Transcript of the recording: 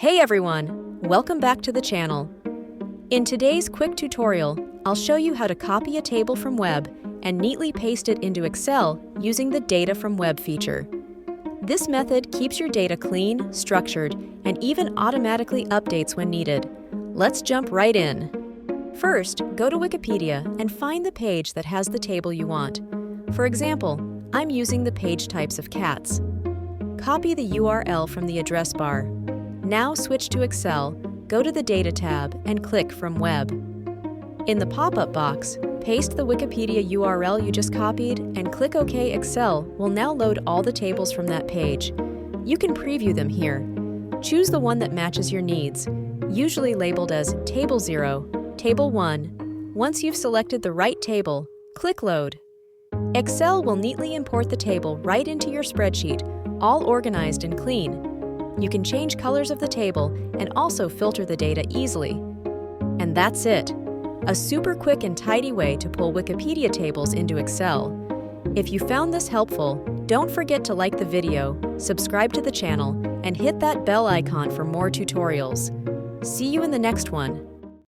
Hey everyone! Welcome back to the channel. In today's quick tutorial, I'll show you how to copy a table from Web and neatly paste it into Excel using the Data from Web feature. This method keeps your data clean, structured, and even automatically updates when needed. Let's jump right in. First, go to Wikipedia and find the page that has the table you want. For example, I'm using the page types of cats. Copy the URL from the address bar. Now switch to Excel, go to the Data tab, and click from Web. In the pop-up box, paste the Wikipedia URL you just copied and click OK. Excel will now load all the tables from that page. You can preview them here. Choose the one that matches your needs, usually labeled as Table 0, Table 1. Once you've selected the right table, click Load. Excel will neatly import the table right into your spreadsheet, all organized and clean. You can change colors of the table and also filter the data easily. And that's it! A super quick and tidy way to pull Wikipedia tables into Excel. If you found this helpful, don't forget to like the video, subscribe to the channel, and hit that bell icon for more tutorials. See you in the next one!